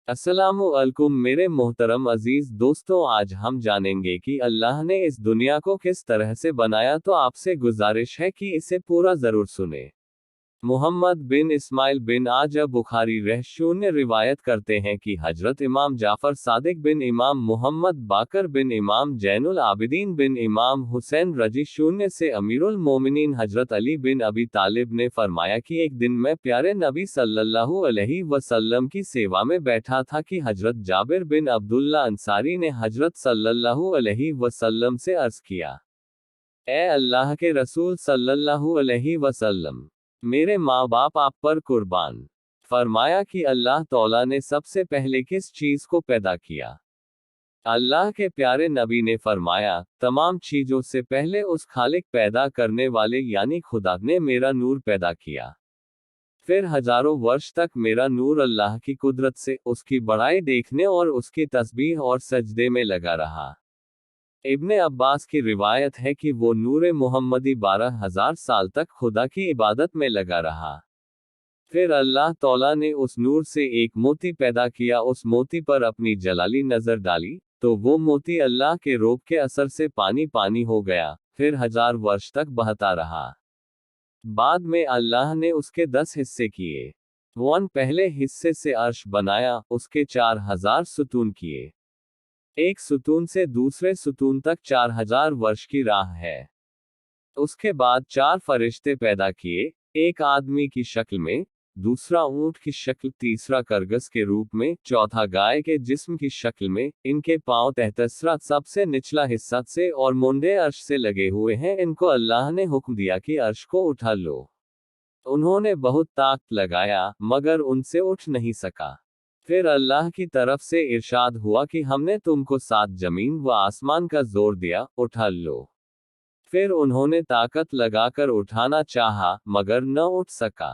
अस्सलामु अलैकुम मेरे मोहतरम अजीज दोस्तों, आज हम जानेंगे कि अल्लाह ने इस दुनिया को किस तरह से बनाया। तो आपसे गुजारिश है कि इसे पूरा जरूर सुने। मोहम्मद बिन इस्माइल बिन आज बुखारी शून्य रिवायत करते हैं कि हजरत इमाम जाफर सादिक बिन इमाम मोहम्मद बाकर बिन इमाम जैनुल आबिदीन बिन इमाम हुसैन रजी शून्य से अमीरुल मोमिनीन हजरत अली बिन अबी तालिब ने फरमाया कि एक दिन मैं प्यारे नबी सल्लल्लाहु अलैहि वसल्लम की सेवा में बैठा था कि हजरत जाबिर बिन अब्दुल्ला अंसारी ने हजरत सल्लल्लाहु अलैहि वसल्लम से अर्ज किया, ए अल्लाह के रसूल सल्लल्लाहु अलैहि वसल्लम, मेरे माँ बाप आप पर कुर्बान। फरमाया कि अल्लाह तौला ने सबसे पहले किस चीज को पैदा किया। अल्लाह के प्यारे नबी ने फरमाया, तमाम चीजों से पहले उस खालिक पैदा करने वाले यानी खुदा ने मेरा नूर पैदा किया। फिर हजारों वर्ष तक मेरा नूर अल्लाह की कुदरत से उसकी बड़ाई देखने और उसकी तस्बीह और सजदे में लगा रहा। इब्ने अब्बास की रिवायत है कि वो नूर मोहम्मदी 12,000 साल तक खुदा की इबादत में लगा रहा। फिर अल्लाह तौला ने उस नूर से एक मोती पैदा किया, उस मोती पर अपनी जलाली नजर डाली, तो वो मोती अल्लाह के रोब के असर से पानी पानी हो गया, फिर 1000 वर्ष तक बहता रहा। बाद में अल्लाह ने उसके 10 हिस्से किए। पहले हिस्से से अर्श बनाया, उसके 4000 सुतून किए। एक सुतून से दूसरे सुतून तक 4000 वर्ष की राह है। उसके बाद 4 फरिश्ते पैदा किए, एक आदमी की शक्ल में, दूसरा ऊंट की शक्ल, तीसरा करगस के रूप में, चौथा गाय के जिस्म की शक्ल में, इनके पांव तहतसरा सबसे निचला हिस्सा से और मुंडे अर्श से लगे हुए हैं। इनको अल्लाह ने हुक्म दिया कि अर्श को उठा लो। उन्होंने बहुत ताकत लगाया मगर उनसे उठ नहीं सका। फिर अल्लाह की तरफ से इरशाद हुआ कि हमने तुमको 7 जमीन व आसमान का जोर दिया, उठा लो। फिर उन्होंने ताकत लगाकर उठाना चाहा मगर न उठ सका।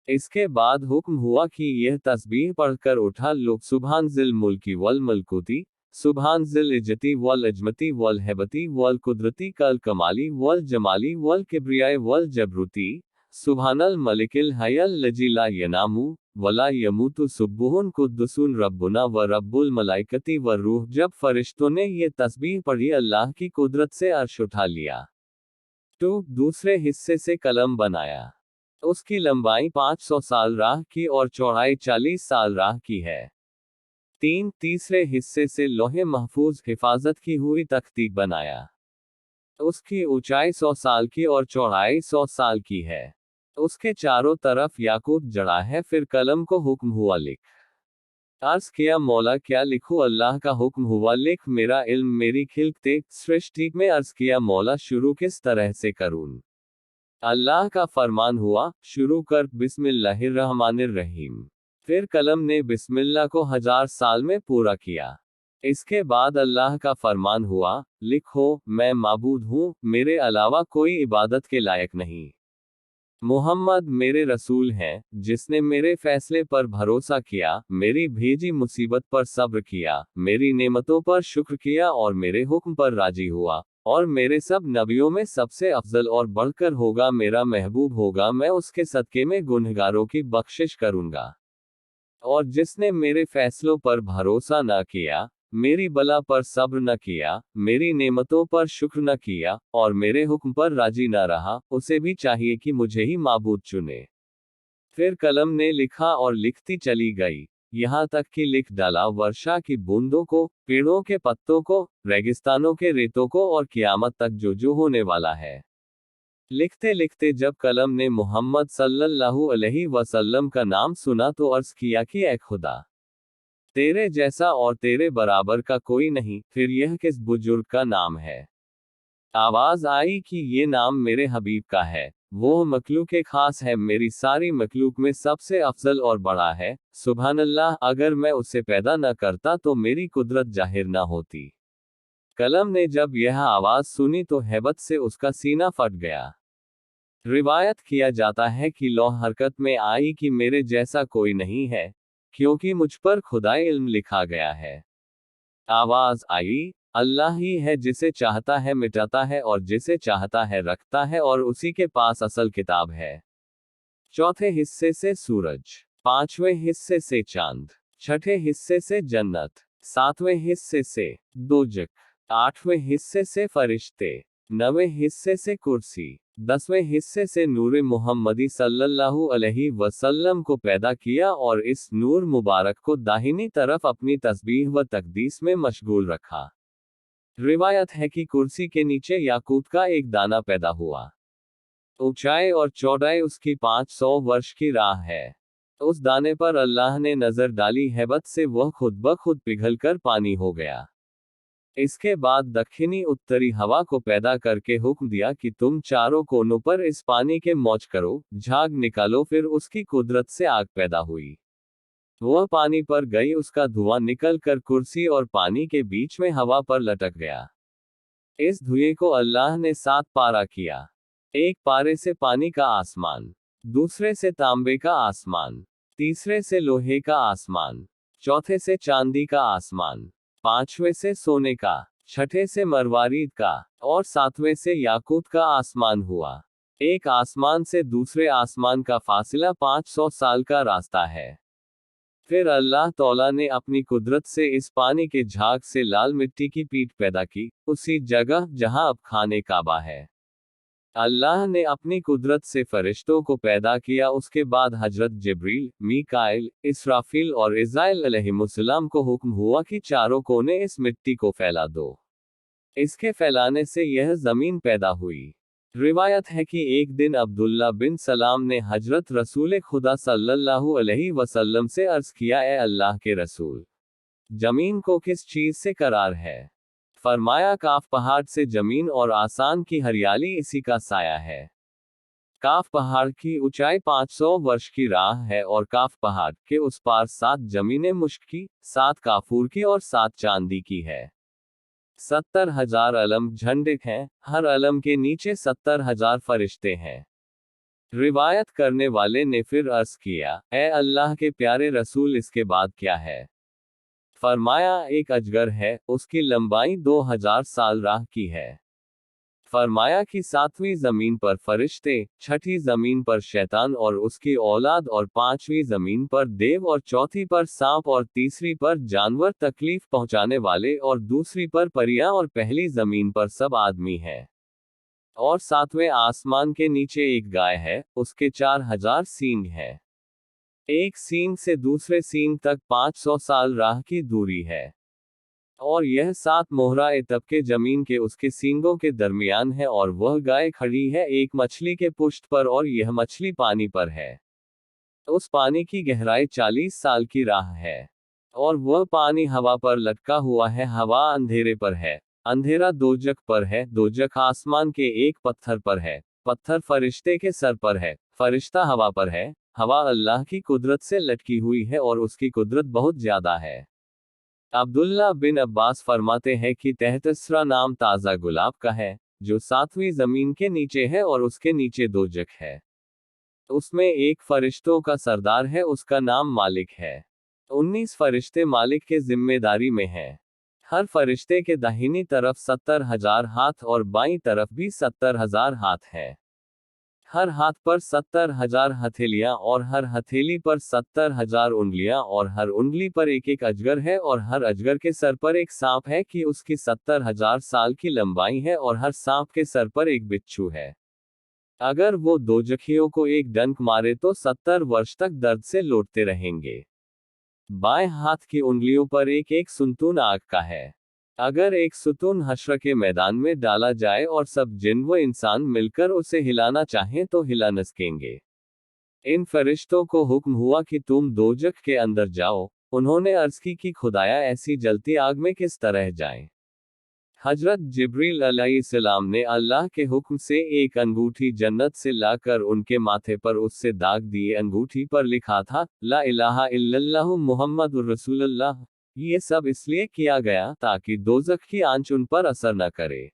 इसके बाद हुक्म हुआ कि यह तस्बीह पढ़कर उठा लो, सुभान जिल मुल्की वल मलकुती, सुभान जिल इज्जती वल अजमती वल हैबती वल कुदरती कल कमाली वल जमाली वल किब्रियाए वल जबरूती, सुभानल मलिकिल हयल लजीला यनामू वला यमूतु सुब्बुहुन कुद्दुसून रब्बुना व रब्बुल मलाइकती व रूह। जब फरिश्तों ने ये तस्बीह पढ़ी, अल्लाह की कुदरत से अर्श उठा लिया। दूसरे हिस्से से कलम बनाया। उसकी लंबाई 500 साल राह की और चौड़ाई 40 साल राह की है। तीसरे हिस्से से लोहे महफूज हिफाजत की हुई तख्ती बनाया। उसकी ऊंचाई 100 साल की और चौड़ाई 100 साल की है। उसके चारों तरफ याकूत जड़ा है। फिर कलम को हुक्म हुआ, लिख। अर्ज किया, मौला क्या लिखूं? अल्लाह का हुक्म हुआ, लिख, मेरा इल्म मेरी खिलकते सृष्टि में। अर्ज किया, मौला शुरू किस तरह से करूं? अल्लाह का फरमान हुआ, शुरू कर बिस्मिल्लाहिर्रहमानिर्रहीम। फिर कलम ने बिस्मिल्लाह को 1000 साल में पूरा किया। इसके बाद अल्लाह का फरमान हुआ, लिखो, मैं माबूद हूँ, मेरे अलावा कोई इबादत के लायक नहीं। मोहम्मद मेरे रसूल हैं, जिसने मेरे फैसले पर भरोसा किया, मेरी भेजी मुसीबत पर सब्र किया, मेरी नेमतों पर शुक्र किया और मेरे हुक्म पर राजी हुआ, और मेरे सब नबियों में सबसे अफजल और बढ़कर होगा, मेरा महबूब होगा, मैं उसके सदके में गुनहगारों की बख्शिश करूंगा। और जिसने मेरे फैसलों पर भरोसा न किया, मेरी बला पर सब्र न किया, मेरी नेमतों पर शुक्र न किया, और मेरे हुक्म पर राजी न रहा, उसे भी चाहिए कि मुझे ही माबूद चुने। फिर कलम ने लिखा और लिखती चली गई, यहाँ तक कि लिख डाला वर्षा की बूंदों को, पेड़ों के पत्तों को, रेगिस्तानों के रेतों को और कियामत तक जो जो होने वाला है। लिखते लिखते जब कलम ने मोहम्मद सल्लल्लाहु अलैहि वसल्लम का नाम सुना तो अर्ज किया कि ऐ खुदा, तेरे जैसा और तेरे बराबर का कोई नहीं, फिर यह किस बुजुर्ग का नाम है? आवाज आई कि ये नाम मेरे हबीब का है, वो मखलूक खास है, मेरी सारी मखलूक में सबसे अफजल और बड़ा है। सुभानअल्लाह, अगर मैं उसे पैदा न करता तो मेरी कुदरत जाहिर न होती। कलम ने जब यह आवाज सुनी तो हैबत से उसका सीना फट गया। रिवायत किया जाता है कि लौह हरकत में आई कि मेरे जैसा कोई नहीं है, क्योंकि मुझ पर खुदाई इल्म लिखा गया है। आवाज आई, अल्लाह ही है जिसे चाहता है मिटाता है और जिसे चाहता है रखता है, और उसी के पास असल किताब है। चौथे हिस्से से सूरज, पांचवें हिस्से से चांद, छठे हिस्से से जन्नत, 7वें हिस्से से दोजख, 8वें हिस्से से फरिश्ते, 9वें हिस्से से कुर्सी, 10वें हिस्से से नूर मुहम्मदी सल्लल्लाहु अलैहि वसल्लम को पैदा किया और इस नूर मुबारक को दाहिनी तरफ अपनी तस्बीह व तकदीस में मशगूल रखा। रिवायत है कि कुर्सी के नीचे याकूत का एक दाना पैदा हुआ। ऊंचाई और चौड़ाई उसकी 500 वर्ष की राह है। उस दाने पर अल्लाह ने नजर डाली हैबत से वह खुद ब खुद पिघलकर पानी हो गया। इसके बाद दक्षिणी उत्तरी हवा को पैदा करके हुक्म दिया कि तुम चारों कोनों पर इस पानी के मौज करो, झाग निकालो। फिर उसकी कुदरत से आग पैदा हुई। वह पानी पर गई, उसका धुआं निकल कर कुर्सी और पानी के बीच में हवा पर लटक गया। इस धुएं को अल्लाह ने 7 पारा किया। एक पारे से पानी का आसमान, दूसरे से तांबे का आसमान, तीसरे से लोहे का आसमान, चौथे से चांदी का आसमान, 5वें से सोने का, 6ठे से मरवारीद का और 7वें से याकूत का आसमान हुआ। एक आसमान से दूसरे आसमान का फासिला 500 साल का रास्ता है। फिर अल्लाह तौला ने अपनी कुदरत से इस पानी के झाग से लाल मिट्टी की पीठ पैदा की, उसी जगह जहां अब खाने काबा है। अल्लाह ने अपनी कुदरत से फरिश्तों को पैदा किया। उसके बाद हजरत जिब्रील, मीकाइल, इसराफील और इज़राइल अलैहिमुस्सलाम को हुक्म हुआ कि चारों कोने इस मिट्टी को फैला दो। इसके फैलाने से यह जमीन पैदा हुई। रिवायत है कि एक दिन अब्दुल्ला बिन सलाम ने हजरत रसूल खुदा सल्लल्लाहु अलैहि वसल्लम से अर्ज किया, ए अल्लाह के रसूल, जमीन को किस चीज से करार है? फरमाया, काफ पहाड़ से जमीन और आसान की हरियाली इसी का साया है। काफ पहाड़ की ऊंचाई 500 वर्ष की राह है और काफ पहाड़ के उस पार 7 जमीनें मुश्क की, 7 काफूर की और 7 चांदी की है। 70,000 अलम झंडे हैं, हर अलम के नीचे 70,000 फरिश्ते हैं। रिवायत करने वाले ने फिर अर्ज किया, ए अल्लाह के प्यारे रसूल, इसके बाद क्या है? फरमाया, एक अजगर है, उसकी लंबाई 2000 साल राह की है। फरमाया कि 7वीं जमीन पर फरिश्ते, 6ठी जमीन पर शैतान और उसकी औलाद और 5वीं जमीन पर देव और 4थी पर सांप और 3री पर जानवर तकलीफ पहुंचाने वाले और दूसरी पर परियां और पहली जमीन पर सब आदमी है। और 7वें आसमान के नीचे एक गाय है, उसके 4000 सींग है। एक सींग से दूसरे सींग तक 500 साल राह की दूरी है। और यह 7 मोहरा तबके जमीन के उसके सींगों के दरमियान है और वह गाय खड़ी है एक मछली के पुष्ट पर और यह मछली पानी पर है। उस पानी की गहराई 40 साल की राह है। और वह पानी हवा पर लटका हुआ है, हवा अंधेरे पर है, अंधेरा दोजख पर है, दोजख आसमान के एक पत्थर पर है, पत्थर फरिश्ते के सर पर है, फरिश्ता हवा पर है, हवा अल्लाह की कुदरत से लटकी हुई है और उसकी कुदरत बहुत ज्यादा है। अब्दुल्ला बिन अब्बास फरमाते हैं कि तहतसरा नाम ताज़ा गुलाब का है, जो 7वीं जमीन के नीचे है और उसके नीचे दोजख है। उसमें एक फरिश्तों का सरदार है, उसका नाम मालिक है। 19 फरिश्ते मालिक के जिम्मेदारी में हैं। हर फरिश्ते के दाहिनी तरफ 70,000 हाथ और बाईं तरफ भी 70,000 हाथ है। हर हाथ पर 70,000 हथेलियां और हर हथेली पर 70,000 उंगलियां और हर उंगली पर एक एक अजगर है और हर अजगर के सर पर एक सांप है कि उसकी 70,000 साल की लंबाई है और हर सांप के सर पर एक बिच्छू है। अगर वो दोजखियों को एक डंक मारे तो 70 वर्ष तक दर्द से लौटते रहेंगे। बाएं हाथ की उंगलियों पर एक एक सुनतून आग का है। अगर एक सुतून हश्र के मैदान में डाला जाए और सब जिन व इंसान मिलकर उसे हिलाना चाहें तो हिला न सकेंगे। इन फरिश्तों को हुक्म हुआ कि तुम दोजख के अंदर जाओ। उन्होंने अर्ज की कि खुदाया, ऐसी जलती आग में किस तरह जाएं? हजरत जिब्रील अलैहिस्सलाम ने अल्लाह के हुक्म से एक अंगूठी जन्नत से लाकर उनके माथे पर उससे दाग दिए। अंगूठी पर लिखा था, ला इलाहा इल्लल्लाहु मुहम्मदुर रसूलुल्लाह। ये सब इसलिए किया गया ताकि दोजख की आंच उन पर असर न करे।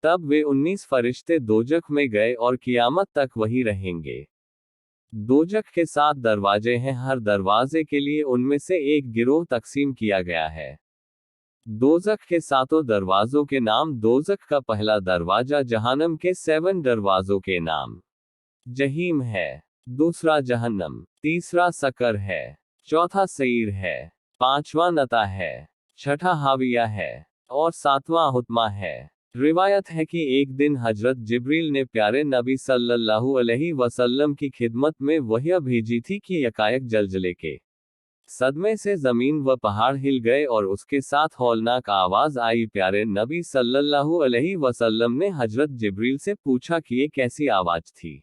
तब वे 19 फरिश्ते दोजख में गए और कियामत तक वही रहेंगे। दोजख के 7 दरवाजे हैं, हर दरवाजे के लिए उनमें से एक गिरोह तकसीम किया गया है। दोजख के 7 दरवाजों के नाम, दोजख का पहला दरवाजा जहन्नम के 7 दरवाजों के नाम जहीम है, दूसरा जहन्नम, तीसरा सकर है, चौथा सईर है, पांचवा नता है, छठा हाविया है और सातवां हुतमा है। रिवायत है कि एक दिन हजरत जिब्रील ने प्यारे नबी सल्लल्लाहु अलैहि वसल्लम की खिदमत में वही भेजी थी कि यकायक जलजले के सदमे से जमीन व पहाड़ हिल गए और उसके साथ हौलनाक आवाज आई। प्यारे नबी सल्लल्लाहु अलैहि वसल्लम ने हजरत जिब्रील से पूछा कि ये कैसी आवाज थी।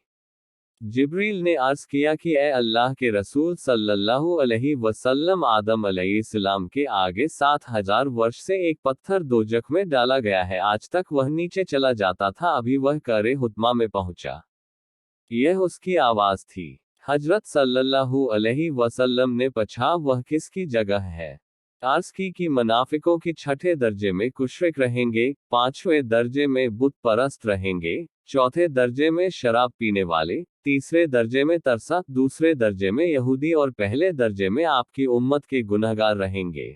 जिब्रील ने अर्ज किया कि ए अल्लाह के रसूल सल्लल्लाहु अलैहि वसल्लम, आदम अलैहिस्सलाम के आगे 7000 वर्ष से एक पत्थर दोजख में डाला गया है, आज तक वह नीचे चला जाता था, अभी वह करे हुतमा में पहुंचा। यह उसकी आवाज थी। हजरत सल्लल्लाहु अलैहि वसल्लम ने पूछा वह किसकी जगह है। अर्ज की कि मुनाफिकों की छठे दर्जे में कुश्रिक रहेंगे, पांचवें दर्जे में बुत परस्त रहेंगे, चौथे दर्जे में शराब पीने वाले, तीसरे दर्जे में तरसा, दूसरे दर्जे में यहूदी और पहले दर्जे में आपकी उम्मत के गुनहगार रहेंगे।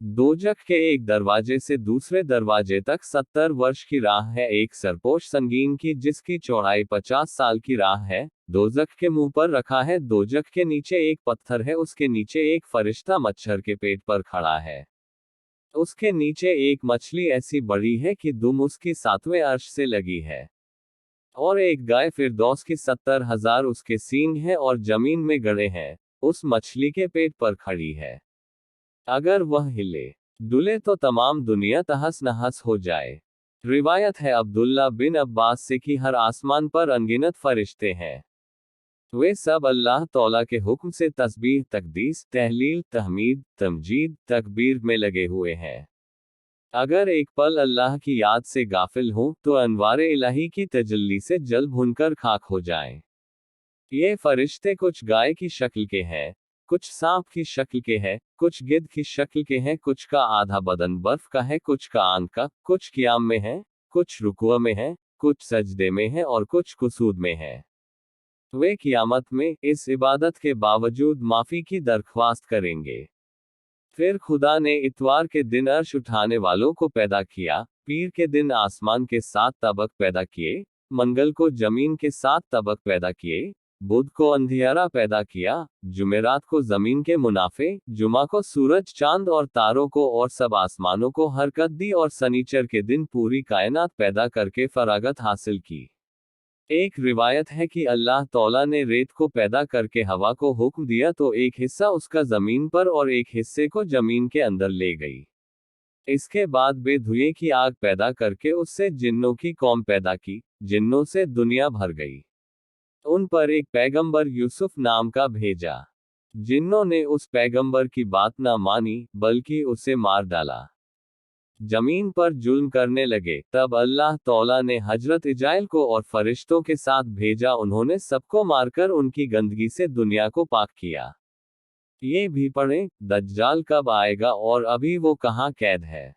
दोजख के एक दरवाजे से दूसरे दरवाजे तक 70 वर्ष की राह है, एक सरपोश संगीन की जिसकी चौड़ाई 50 साल की राह है। दोजख के मुंह पर रखा है, दोजख के नीचे एक पत्थर है, उसके नीचे एक फरिश्ता मच्छर के पेट पर खड़ा है। उसके नीचे एक मछली ऐसी बड़ी है कि दुम उसकी 7वें अर्श से लगी है। और एक गाय फिरदौस की 70,000 उसके सींग है और जमीन में गड़े हैं, उस मछली के पेट पर खड़ी है। अगर वह हिले डुले तो तमाम दुनिया तहस नहस हो जाए। रिवायत है अब्दुल्ला बिन अब्बास से कि हर आसमान पर अनगिनत फरिश्ते हैं, वे सब अल्लाह तौला के हुक्म से तस्बीह, तकदीस, तहलील, तहमीद, तमजीद, तकबीर में लगे हुए हैं। अगर एक पल अल्लाह की याद से गाफिल हो तो अनवारे इलाही की तजल्ली से जल भुनकर खाक हो जाएं। ये फरिश्ते कुछ गाय की शक्ल के हैं, कुछ सांप की शक्ल के हैं, कुछ गिद्ध की शक्ल के हैं, कुछ का आधा बदन बर्फ का है, कुछ का आंख का, कुछ क़ियाम में है, कुछ रुकुआ में है, कुछ सजदे में है और कुछ कुसूद में है। वे क़ियामत में इस इबादत के बावजूद माफी की दरख्वास्त करेंगे। फिर खुदा ने इतवार के दिन अर्श उठाने वालों को पैदा किया, पीर के दिन आसमान के 7 तबक पैदा किए, मंगल को जमीन के 7 तबक पैदा किए, बुध को अंधियारा पैदा किया, जुमेरात को जमीन के मुनाफे, जुमा को सूरज चांद और तारों को और सब आसमानों को हरकत दी और सनीचर के दिन पूरी कायनात पैदा करके फरागत हासिल की। एक रिवायत है कि अल्लाह तौला ने रेत को पैदा करके हवा को हुक्म दिया तो एक हिस्सा उसका जमीन पर और एक हिस्से को जमीन के अंदर ले गई। इसके बाद बेधुएं की आग पैदा करके उससे जिन्नों की कौम पैदा की, जिन्नों से दुनिया भर गई। उन पर एक पैगंबर यूसुफ नाम का भेजा। जिन्नों ने उस पैगंबर की बात ना मानी, बल्कि उसे मार डाला। जमीन पर जुल्म करने लगे, तब अल्लाह तौला ने हजरत इजाइल को और फरिश्तों के साथ भेजा, उन्होंने सबको मारकर उनकी गंदगी से दुनिया को पाक किया। ये भी पढ़ें, दज्जाल कब आएगा और अभी वो कहाँ कैद है।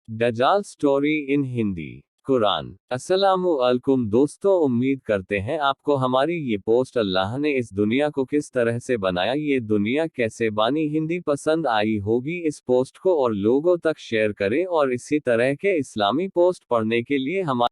दज्जाल स्टोरी इन हिंदी। कुरान। अस्सलामु अलैकुम दोस्तों, उम्मीद करते हैं आपको हमारी ये पोस्ट अल्लाह ने इस दुनिया को किस तरह से बनाया, ये दुनिया कैसे बनी, हिंदी पसंद आई होगी। इस पोस्ट को और लोगों तक शेयर करें और इसी तरह के इस्लामी पोस्ट पढ़ने के लिए हमारे